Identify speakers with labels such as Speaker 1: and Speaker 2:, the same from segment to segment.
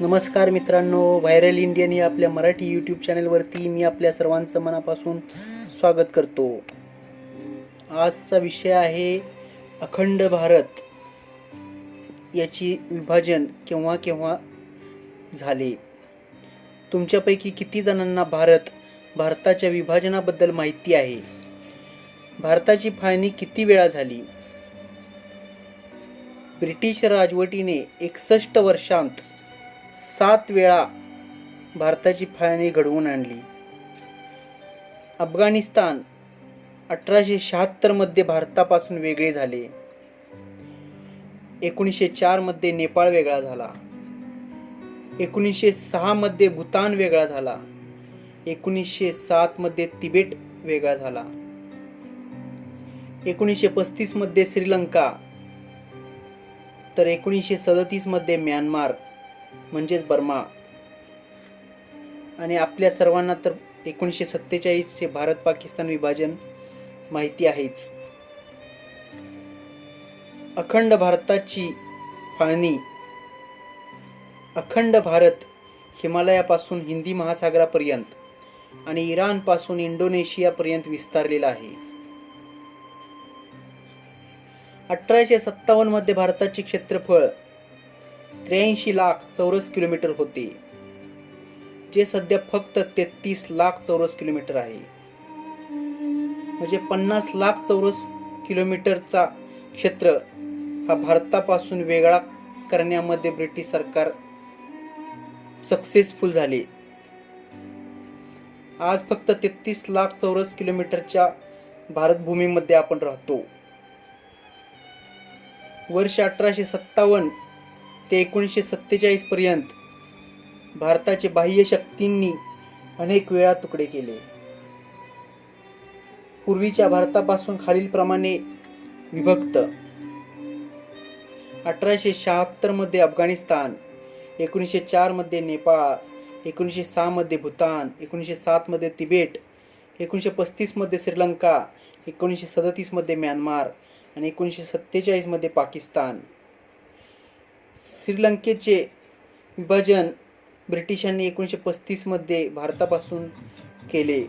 Speaker 1: नमस्कार मित्रांनो, viral Indian या आपल्या मराठी यूट्यूब चॅनलवरती मी आपल्या सर्वांचं मनापासून स्वागत करतो. आजचा विषय आहे अखंड भारत याची विभाजन केव्हा केव्हा झाले. तुमच्यापैकी किती जणांना भारताच्या विभाजनाबद्दल माहिती आहे? भारताची फाळणी किती वेळा झाली? ब्रिटिश राजवटीने 61 वर्षांत 7 वेळा भारताची फाळणी घडवून आणली. अफगाणिस्तान 1876 मध्ये भारतापासून वेगळे झाले. 1904 मध्ये नेपाळ वेगळा झाला. 1906 मध्ये भूतान वेगळा झाला. 1907 मध्ये तिबेट वेगळा झाला. 1935 मध्ये श्रीलंका, तर 1937 मध्ये म्यानमार म्हणजेच बर्मा, आणि आपल्या सर्वांना तर 1947 चे भारत पाकिस्तान विभाजन माहिती आहेच. अखंड भारताची फाळणी. अखंड भारत हिमालयापासून हिंदी महासागरापर्यंत आणि इराण पासून इंडोनेशियापर्यंत विस्तारलेला आहे. 1857 मध्ये भारताचे क्षेत्रफळ 83 लाख चौरस किलोमीटर होते, जे सध्या फक्त 33 लाख चौरस किलोमीटर आहे. म्हणजे 50 लाख चौरस किलोमीटरचा क्षेत्र हा भारतापासून वेगळा करण्यामध्ये ब्रिटिश सरकार सक्सेसफुल झाले. आज फक्त 33 लाख चौरस किलोमीटरच्या भारतभूमीमध्ये आपण राहतो. वर्ष 1857 ते 1947 पर्यंत भारताचे बाह्य शक्तींनी अनेक वेळा तुकडे केले. पूर्वीच्या भारतापासून खालीलप्रमाणे विभक्त: 1876 मध्ये अफगाणिस्तान, 1904 मध्ये नेपाळ, 1906 मध्ये भूतान, 1907 मध्ये तिबेट, 1935 मध्ये श्रीलंका, 1937 मध्ये म्यानमार आणि 1947 मध्ये पाकिस्तान. श्रीलंकेचे विभाजन ब्रिटिशांनी 1935 मध्ये भारतापासून केले.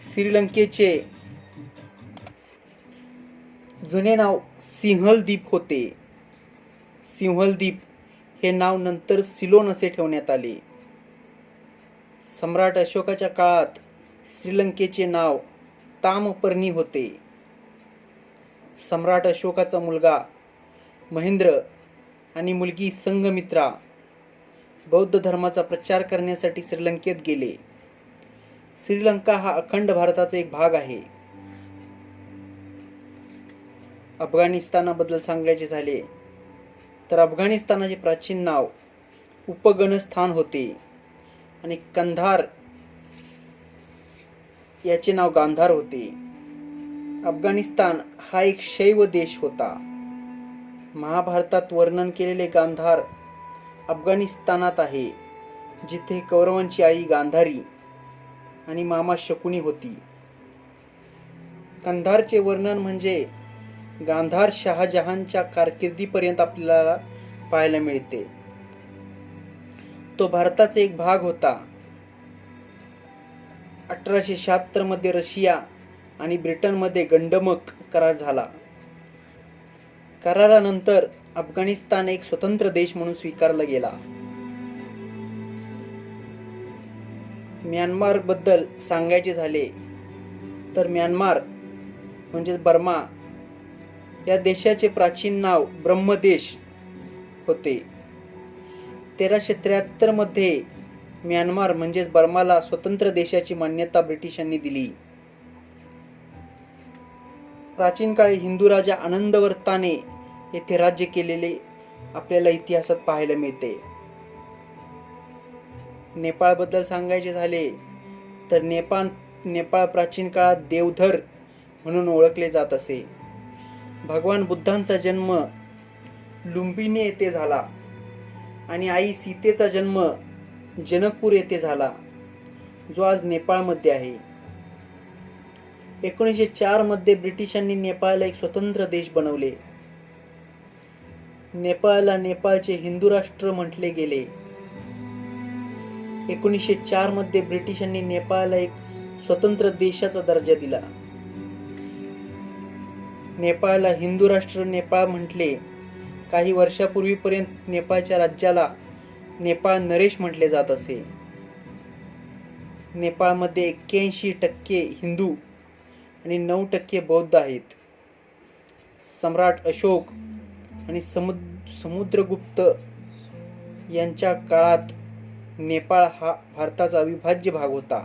Speaker 1: श्रीलंकेचे जुने नाव सिंहल द्वीप होते. सिंहल द्वीप हे नाव नंतर सिलोन असे ठेवण्यात आले. सम्राट अशोकाच्या काळात श्रीलंकेचे नाव तामपर्नी होते. सम्राट अशोकाचा मुलगा महेंद्र आणि मुलगी संघमित्रा बौद्ध धर्माचा प्रचार करण्यासाठी श्रीलंकेत गेले. श्रीलंका हा अखंड भारताचा एक भाग आहे. अफगाणिस्तानाबद्दल सांगायचे झाले तर अफगाणिस्तानाचे प्राचीन नाव उपगणस्थान होते आणि कंधार याचे नाव गांधार होते. अफगाणिस्तान हा एक शैव देश होता. महाभारतात वर्णन केलेले गांधार अफगाणिस्तानात आहे, जिथे कौरवांची आई गांधारी आणि मामा शकुनी होती. कंधारचे वर्णन म्हणजे गांधार शहाजहानच्या कारकिर्दीपर्यंत आपल्याला पाहायला मिळते. तो भारताचा एक भाग होता. 1876 मध्ये रशिया आणि ब्रिटनमध्ये गंडमक करार झाला. करारानंतर अफगाणिस्तान एक स्वतंत्र देश म्हणून स्वीकारला गेला. म्यानमार बद्दल सांगायचे झाले तर म्यानमार म्हणजे बर्मा या देशाचे प्राचीन नाव ब्रह्मदेश होते. 1373 मध्ये म्यानमार म्हणजेच बर्माला स्वतंत्र देशाची मान्यता ब्रिटिशांनी दिली. प्राचीन काळी हिंदू राजा आनंदवर्ताने येथे राज्य केलेले आपल्याला इतिहासात पाहायला मिळते. नेपाळ बद्दल सांगायचे झाले तर नेपाळ प्राचीन काळात देवधर म्हणून ओळखले जात असे. भगवान बुद्धांचा जन्म लुंबिनी येथे झाला आणि आई सीतेचा जन्म जनकपूर येथे झाला, जो आज नेपाळमध्ये आहे. 1904 मध्ये ब्रिटिशांनी नेपाळला एक स्वतंत्र देश बनवले. नेपाळला नेपाळचे हिंदू राष्ट्र म्हटले गेले. 1904 मध्ये ब्रिटिशांनी नेपाळला एक स्वतंत्र देशाचा दर्जा दिला. नेपाळला हिंदू राष्ट्र नेपाळ म्हटले. काही वर्षापूर्वीपर्यंत नेपाळच्या राज्याला नेपाळ नरेश म्हटले जात असे. नेपाळमध्ये 81% हिंदू आणि 9% बौद्ध आहेत. सम्राट अशोक आणि समुद्रगुप्त यांच्या काळात नेपाळ हा भारताचा अविभाज्य भाग होता.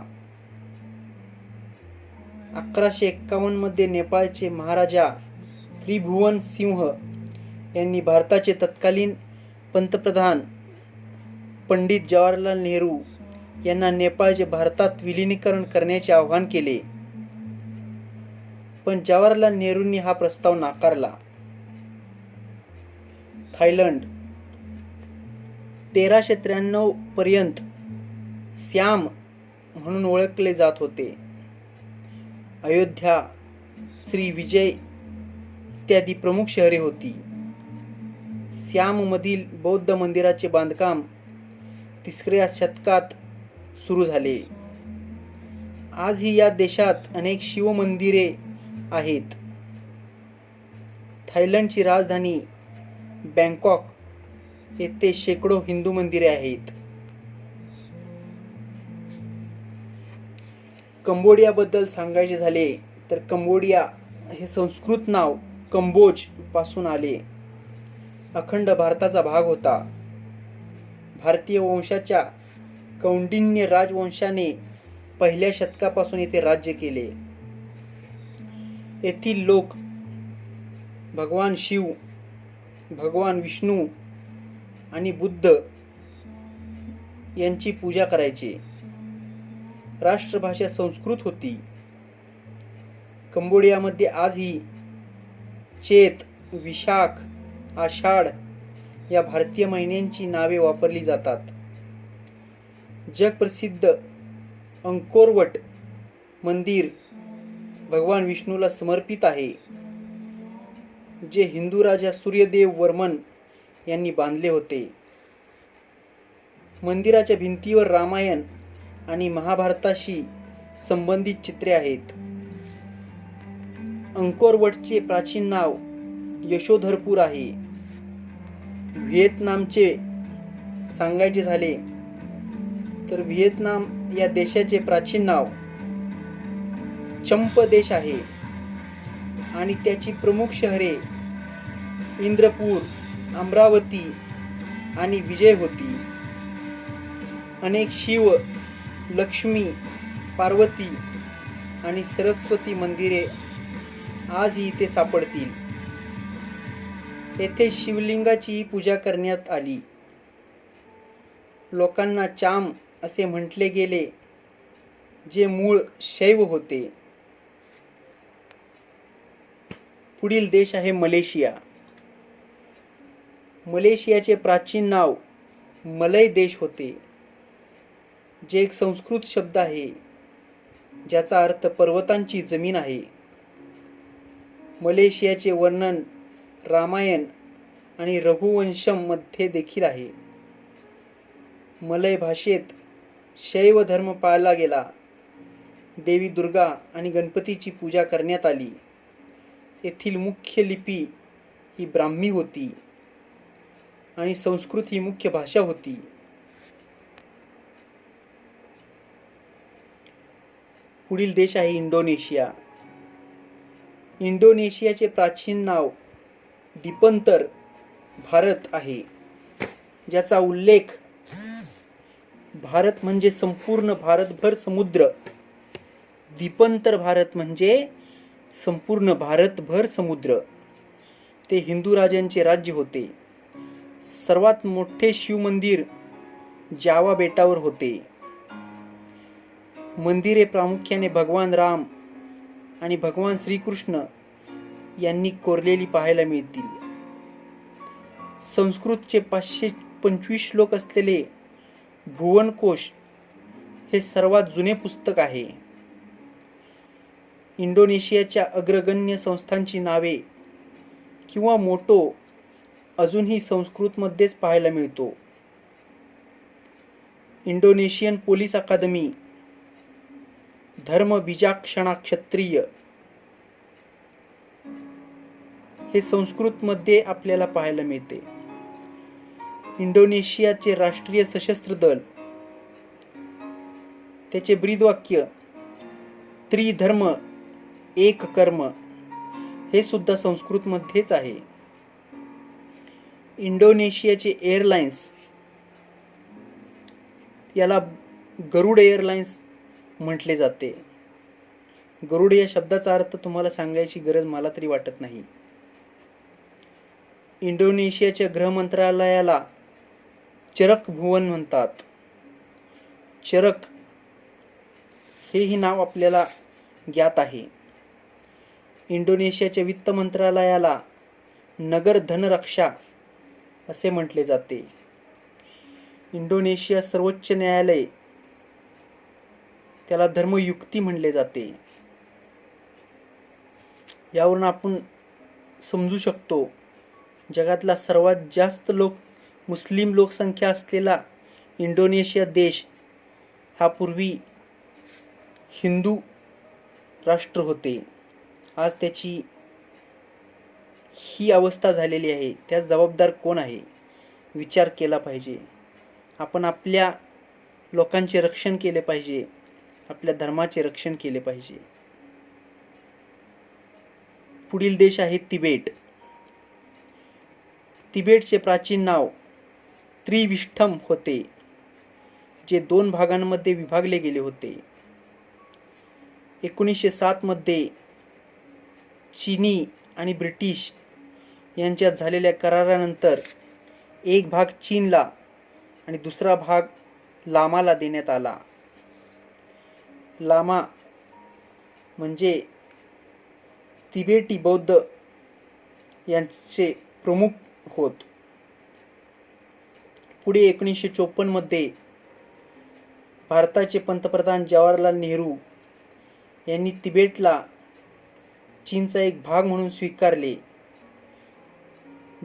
Speaker 1: 1151 मध्ये नेपाळचे महाराजा त्रिभुवन सिंह यांनी भारताचे तत्कालीन पंतप्रधान पंडित जवाहरलाल नेहरू यांना नेपाळचे भारतात विलीनीकरण करण्याचे आवाहन केले, पण जवाहरलाल नेहरूंनी हा प्रस्ताव नाकारला. थायलंड 1393 पर्यंत सियाम म्हणून ओळखले जात होते. अयोध्या, श्री विजय इत्यादी प्रमुख शहरे होती. सियाम मधील बौद्ध मंदिराचे बांधकाम 3ऱ्या शतकात सुरू झाले. आजही या देशात अनेक शिव मंदिरे आहेत. थायलंडची राजधानी बँकॉक येथे शेकडो हिंदू मंदिरे आहेत. कंबोडिया बद्दल सांगायचे झाले तर कंबोडिया हे संस्कृत नाव कंबोज पासून आले. अखंड भारताचा भाग होता. भारतीय वंशाच्या कौंडिन्य राजवंशाने पहिल्या शतकापासून येथे राज्य केले. येथील लोक भगवान शिव, भगवान विष्णू आणि बुद्ध यांची पूजा करायचे. राष्ट्रभाषा संस्कृत होती. कंबोडियामध्ये आजही चेत, विशाख, आषाढ या भारतीय महिन्यांची नावे वापरली जातात. जगप्रसिद्ध अंकोरवट मंदिर भगवान विष्णूला समर्पित आहे, जे हिंदू राजा सूर्यदेव वर्मन यांनी बांधले होते. मंदिराच्या भिंतीवर रामायण आणि महाभारताशी संबंधित चित्रे आहेत. अंकोरवटचे प्राचीन नाव यशोधरपूर आहे. व्हिएतनामचे सांगायचे झाले तर व्हिएतनाम या देशाचे प्राचीन नाव चंप देश आहे आणि त्याची प्रमुख शहरे इंद्रपूर, अमरावती आणि विजय होती. अनेक शिव, लक्ष्मी, पार्वती आणि सरस्वती मंदिरे आजही इथे सापडतील. येथे शिवलिंगाचीही पूजा करण्यात आली. लोकांना चाम असे म्हटले गेले, जे मूळ शैव होते. पुढील देश आहे मलेशिया. मलेशियाचे प्राचीन नाव मलय देश होते, जे एक संस्कृत शब्द आहे ज्याचा अर्थ पर्वतांची जमीन आहे. मलेशियाचे वर्णन रामायण आणि रघुवंशम मध्ये देखील आहे. मलय भाषेत शैव धर्म पाळला गेला. देवी दुर्गा आणि गणपतीची पूजा करण्यात आली. येथील मुख्य लिपी ही ब्राह्मी होती आणि संस्कृत ही मुख्य भाषा होती. पुढील देश आहे इंडोनेशिया. इंडोनेशियाचे प्राचीन नाव दीपंतर भारत आहे, ज्याचा उल्लेख भारत म्हणजे संपूर्ण भारतभर समुद्र, दीपंतर भारत म्हणजे संपूर्ण भारतभर समुद्र. ते हिंदू राजांचे राज्य होते. सर्वात मोठे शिव मंदिर जावा बेटावर होते. मंदिरे प्रामुख्याने भगवान राम आणि भगवान श्रीकृष्ण यांनी कोरलेली पाहायला मिळतील. संस्कृतचे 525 श्लोक असलेले भुवनकोश हे सर्वात जुने पुस्तक आहे. इंडोनेशियाच्या अग्रगण्य संस्थांची नावे किंवा मोटो अजूनही संस्कृतमध्येच पाहायला मिळतो. इंडोनेशियन पोलीस अकादमी, धर्म बीजाक्षणा क्षत्रिय हे संस्कृतमध्ये आपल्याला पाहायला मिळते. इंडोनेशियाचे राष्ट्रीय सशस्त्र दल, त्याचे ब्रीदवाक्य त्रिधर्म एक कर्म हे सुद्धा संस्कृतमध्येच आहे. इंडोनेशियाचे एअरलाइन्स, याला गरुड एअरलाइन्स म्हटले जाते. गरुड या शब्दाचा अर्थ तुम्हाला सांगायची गरज मला तरी वाटत नाही. इंडोनेशियाच्या गृह मंत्रालयाला चरक भुवन म्हणतात. चरक हेही नाव आपल्याला ज्ञात आहे. इंडोनेशियाच्या वित्त मंत्रालयाला नगर धनरक्षा असे म्हटले जाते. इंडोनेशिया सर्वोच्च न्यायालय, त्याला धर्मयुक्ती म्हणले जाते. यावरून आपण समजू शकतो जगातला सर्वात जास्त मुस्लिम लोकसंख्या असलेला इंडोनेशिया देश हा पूर्वी हिंदू राष्ट्र होते. आज त्याची ही अवस्था झालेली आहे. त्यास जबाबदार कोण आहे? विचार केला पाहिजे. आपण आपल्या लोकांचे रक्षण केले पाहिजे, आपल्या धर्माचे रक्षण केले पाहिजे. पुढील देश आहे तिबेट. तिबेटचे प्राचीन नाव त्रिविष्ठम होते, जे 2 भागांमध्ये विभागले गेले होते. 1907 मध्ये चीनी आणि ब्रिटिश यांच्यात झालेल्या करारानंतर एक भाग चीनला आणि दुसरा भाग लामाला देण्यात आला. लामा म्हणजे तिबेटी बौद्ध यांचे प्रमुख होत. पुढे 1954 मध्ये भारताचे पंतप्रधान जवाहरलाल नेहरू यांनी तिबेटला चीनचा एक भाग म्हणून स्वीकारले,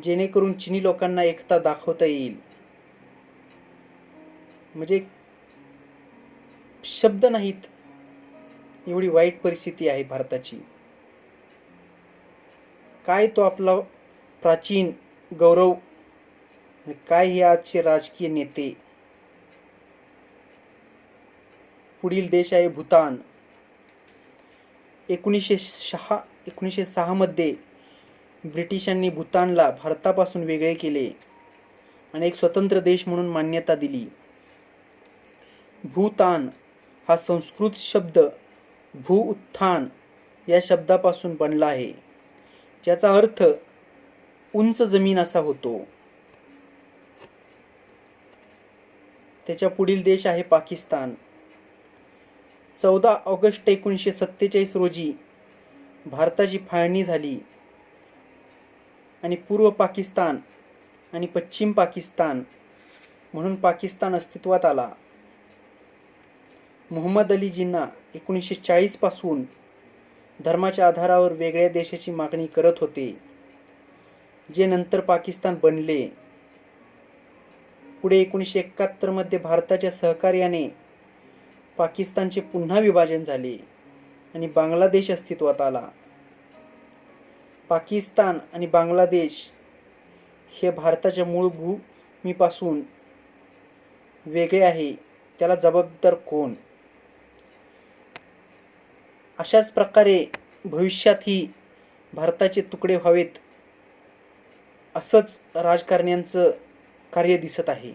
Speaker 1: जेणेकरून चीनी लोकांना एकता दाखवता येईल. म्हणजे शब्द नाहीत, एवढी वाईट परिस्थिती आहे भारताची. काय तो आपला प्राचीन गौरव आणि काय हे आजचे राजकीय नेते. पुढील देश आहे भूतान. 1906 मध्ये ब्रिटिशांनी भूतानला भारतापासून वेगळे केले आणि एक स्वतंत्र देश म्हणून मान्यता दिली. भूतान हा संस्कृत शब्द भू उत्थान या शब्दापासून बनला आहे, ज्याचा अर्थ उंच जमीन असा होतो. त्याच्या पुढील देश आहे पाकिस्तान. 14 ऑगस्ट 1947 रोजी भारताची फाळणी झाली आणि पूर्व पाकिस्तान आणि पश्चिम पाकिस्तान म्हणून पाकिस्तान अस्तित्वात आला. मोहम्मद अली जिन्ना 1940 पासून धर्माच्या आधारावर वेगळ्या देशाची मागणी करत होते, जे नंतर पाकिस्तान बनले. पुढे 1971 मध्ये भारताच्या सहकार्याने पाकिस्तानचे पुन्हा विभाजन झाले आणि बांगलादेश अस्तित्वात आला. पाकिस्तान आणि बांगलादेश हे भारताच्या मूळ भूमीपासून वेगळे आहे, त्याला जबाबदार कोण? अशाच प्रकारे भविष्यातही भारताचे तुकडे व्हावेत असंच राजकारण्यांचं कार्य दिसत आहे.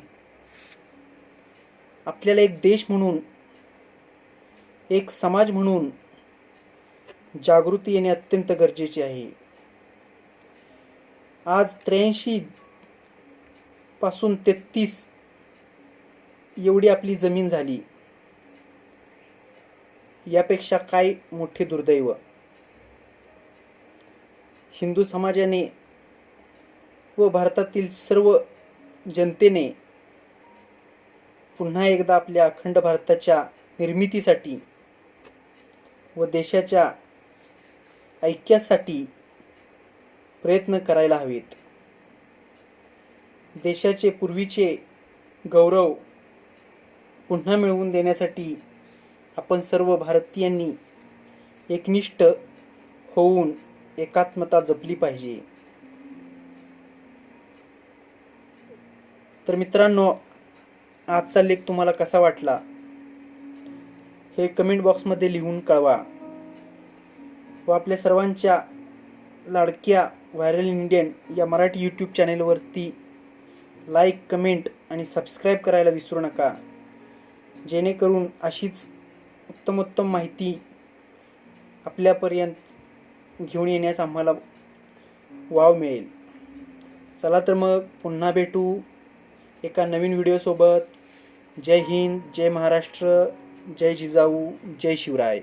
Speaker 1: आपल्याला एक देश म्हणून, एक समाज म्हणून जागृती येणे अत्यंत गरजेचे आहे. आज 83 पासून 33 एवढी आपली जमीन झाली. यापेक्षा काय मोठे दुर्दैव. हिंदू समाजाने व भारतातील सर्व जनतेने पुन्हा एकदा आपल्या अखंड भारताच्या निर्मितीसाठी व देशाच्या ऐक्यासाठी प्रयत्न करायला हवेत. देशाचे पूर्वीचे गौरव पुन्हा मिळवून देण्यासाठी आपण सर्व भारतीयांनी एकनिष्ठ होऊन एकात्मता जपली पाहिजे. तर मित्रांनो, आजचा लेख तुम्हाला कसा वाटला हे कमेंट बॉक्समध्ये लिहून कळवा. व आपल्या सर्वांच्या लाडक्या व्हायरल इंडियन या मराठी यूट्यूब चॅनेलवरती लाईक, कमेंट आणि सबस्क्राईब करायला विसरू नका, जेणेकरून अशीच उत्तमोत्तम माहिती आपल्यापर्यंत घेऊन येण्यास आम्हाला वाव मिळेल. चला तर मग पुन्हा भेटू एका नवीन व्हिडिओसोबत. जय हिंद, जय महाराष्ट्र, जय जिजाऊ, जय शिवराय.